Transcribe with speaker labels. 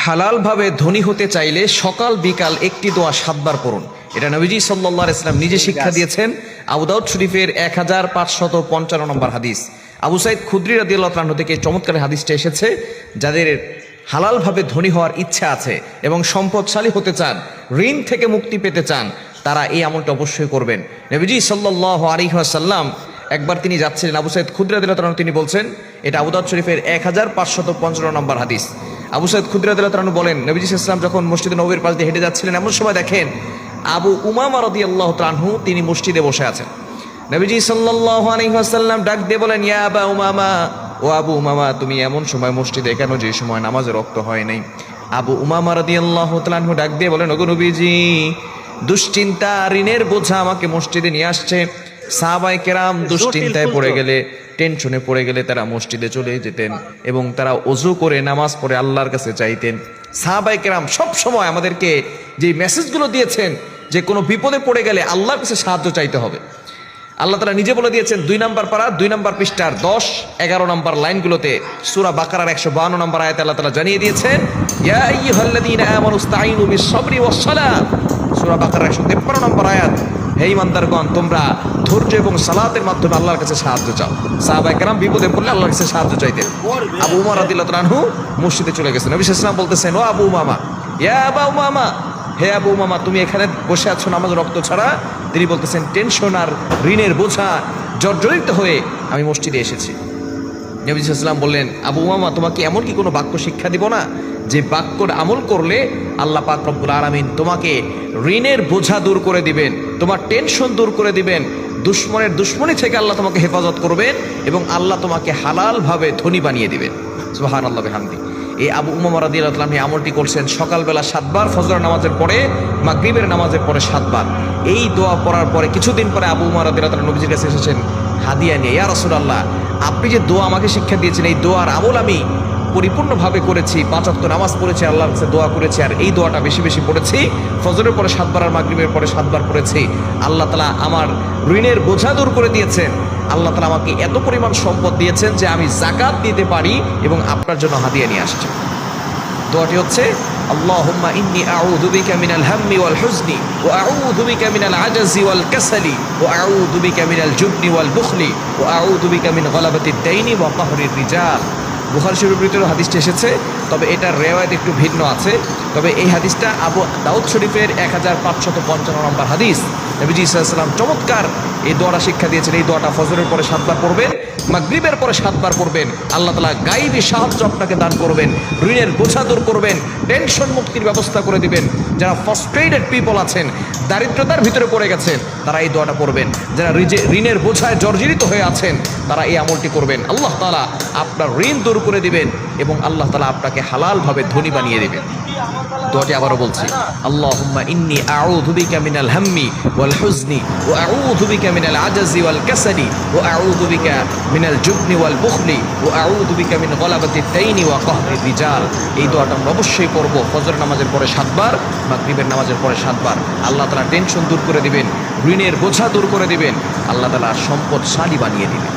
Speaker 1: হালাল ভাবে ধনী হতে চাইলে সকাল বিকাল একটি দোয়া 7 বার পড়ুন। এটা নবীজি সাল্লাল্লাহু আলাইহি ওয়াসাল্লাম নিজে শিক্ষা দিয়েছেন। আবু দাউদ শরীফের 1555 নম্বর হাদিস। আবু সাইদ খুদরি রাদিয়াল্লাহু তাআলা থেকে চমৎকার হাদিসটা এসেছে, যাদের হালাল ভাবে ধনী হওয়ার ইচ্ছা আছে এবং সম্পদশালী হতে চান, ঋণ থেকে মুক্তি পেতে চান, তারা এই আমলটা অবশ্যই করবেন। নবীজি সাল্লাল্লাহু আলাইহি ওয়াসাল্লাম একবার তিনি যাচ্ছিলেন, আবু সাইদ খুদরি রাদিয়াল্লাহু তাআলা তিনি বলছেন, এটা আবু দাউদ শরীফের 1555 নম্বর হাদিস। আবু সাইদ খুদরি রাদিয়াল্লাহু তাআলা বলেন, নবীজি সাল্লাল্লাহু আলাইহি ওয়াসাল্লাম যখন মসজিদে নববীর পাশ দিয়ে হেঁটে যাচ্ছিলেন, এমন সময় দেখেন আবু উমামা রাদিয়াল্লাহু তাআলা তিনি মসজিদে বসে আছেন। নবীজি সাল্লাল্লাহু আলাইহি ওয়াসাল্লাম ডাক দিয়ে বলেন, ইয়া আবা উমামা, ও আবু উমামা, তুমি এমন সময় মসজিদে কেন যে সময় নামাজের ওয়াক্ত হয় নাই? আবু উমামা রাদিয়াল্লাহু তাআলা ডাক দিয়ে বলেন, ওগো নবীজি, দুশ্চিন্তা, ঋণের বোঝা আমাকে মসজিদে নিয়ে আসছে। সাহাবায়ে কেরাম দুশ্চিন্তায় পড়ে গেলে, টেনশনে পড়ে গেলে তারা মসজিদে চলে যেতেন এবং তারা ওযু করে নামাজ পড়ে আল্লাহর কাছে চাইতেন। সাহাবায়ে কেরাম সব সময় আমাদেরকে যে মেসেজগুলো দিয়েছেন যে কোনো বিপদে পড়ে গেলে আল্লাহর কাছে সাহায্য চাইতে হবে। আল্লাহ তাআলা নিজে বলে দিয়েছেন 2 নম্বর পারা 2 নম্বর পৃষ্ঠার 10-11 নম্বর লাইনগুলোতে, সূরা বাকারার 152 নম্বর আয়াতে আল্লাহ তাআলা জানিয়ে দিয়েছেন, ইয়া আইয়ুহাল্লাযীনা আমানু ইসতাঈনু বিস-সাবরি ওয়াস-সালাত। সূরা বাকারার 153 নম্বর আয়াত, হে ঈমানদারগণ, তোমরা ধৈর্য এবং সালাতের মাধ্যমে আল্লাহর কাছে সাহায্য চাও। সাহাবায়ে কেরাম বিপদে পড়লে আল্লাহর কাছে সাহায্য চাইতেন। আবু উমার রাদিয়াল্লাহু তাআলা মসজিদে চলে গেছেন। নবী সাল্লাল্লাহু আলাইহি ওয়াসাল্লাম বলতেছেন, ও আবু উমামা, ইয়া আবা উমামা, হে আবু উমামা, তুমি এখানে বসে আছো নামাজ রক্ত ছাড়া? তিনি বলতেছেন, টেনশন আর ঋণের বোঝা জর্জরিত হয়ে আমি মসজিদে এসেছি। নবী সাল্লাল্লাহু আলাইহি ওয়াসাল্লাম বললেন, আবু উমামা, তোমাকে এমন কি কোনো বাক্য শিক্ষা দিব না যে বাক্যর আমল করলে আল্লাহ পাক রব্বুল আলামিন তোমাকে ঋণের বোঝা দূর করে দিবেন, তোমার টেনশন দূর করে দিবেন, দুশ্মনের দুশ্মনী থেকে আল্লাহ তোমাকে হেফাজত করবেন এবং আল্লাহ তোমাকে হালাল ভাবে ধনী বানিয়ে দিবেন। সুবহানাল্লাহ বিহামদি। এই আবু উমামা রাদিয়াল্লাহু তাআলা এই আমলটি করছেন সকালবেলা 7 বার, ফজর নামাজের পরে, মাগরিবের নামাজের পরে 7 বার। এই দোয়া পড়ার পরে কিছুদিন পরে আবু উমামা রাদিয়াল্লাহু তাআলা নবীজির কাছে এসেছেন হাদিয়া নিয়ে, ইয়া রাসূলুল্লাহ, আপনি যে দোয়া আমাকে শিক্ষা দিয়েছেন, এই দোয়ার আমল আমি পরিপূর্ণভাবে করেছি, 5 ওয়াক্ত নামাজ পড়েছি, আল্লাহর কাছে দোয়া করেছি, আর এই দোয়াটা বেশি বেশি পড়েছি, ফজরের পরে 7 বার আর মাগরিবের পরে 7 বার পড়েছি। আল্লাহ তাআলা আমার ঋণের বোঝা দূর করে দিয়েছেন। আল্লাহ তাআলা আমাকে এত পরিমাণ সম্পদ দিয়েছেন যে আমি যাকাত দিতে পারি এবং আপনার জন্য হাদিয়া নিয়ে আসছি। দোয়াটি হচ্ছে, আল্লাহুম্মা ইন্নী আউযু বিকা মিনাল হাম্মি ওয়াল হুজনি ওয়া আউযু বিকা মিনাল আজাজি ওয়াল কাসালি ওয়া আউযু বিকা মিনাল জুবনি ওয়াল বুখলি ওয়া আউযু বিকা মিন গলাবাতিদ দাইনি ওয়া কাহরির রিজাল। বুখারী শরীফের ভিতরে হাদিসটি এসেছে, তবে এটার রিওয়ায়াত একটু ভিন্ন আছে। তবে এই হাদিসটা আবু দাউদ শরীফের 1555 নম্বর হাদিস। নবীজি সাল্লাল্লাহু আলাইহি ওয়াসাল্লাম চমৎকার এই দোয়াটা শিক্ষা দিয়েছেন। এই দোয়াটা ফজরের পরে 7 বার পড়বেন, মাগরিবের পরে 7 বার পড়বেন। আল্লাহ তাআলা গায়বী সাহায্য আপনাকে দান করবেন, ঋণের বোঝা দূর করবেন, টেনশন মুক্তির ব্যবস্থা করে দিবেন। যারা ফ্রাস্ট্রেটেড পিপল আছেন, দারিদ্রতার ভিতরে পড়ে গেছেন, তারা এই দোয়াটা পড়বেন। যারা ঋণের বোঝায় জর্জরিত হয়ে আছেন, তারা এই আমলটি করবেন। আল্লাহ তাআলা আপনার ঋণ দূর করে দিবেন এবং আল্লাহ তাআলা আপনাকে হালালভাবে ধনী বানিয়ে দিবেন। দোয়াটি আবারও বলছি, আল্লাহুম্মা ইন্নী আউযু বিকা মিনাল হাম্মি ওয়াল হুজনি ওয়া আউযু বিকা মিনাল আজাজি ওয়াল কাসালি ওয়া আউযু বিকা মিনাল জুবনি ওয়াল বুখলি ওয়া আউযু বিকা মিন গলাবাতিদ দাইনি ওয়া কাহরির রিজাল। এই দোয়াটা আমরা অবশ্যই পড়ব ফজর নামাজের পরে 7 বার, মাগরিবের নামাজের পরে 7 বার। আল্লাহ তাআলা টেনশন দূর করে দিবেন, ঋণের বোঝা দূর করে দিবেন, আল্লাহ তাআলা সম্পদশালী বানিয়ে দিবেন।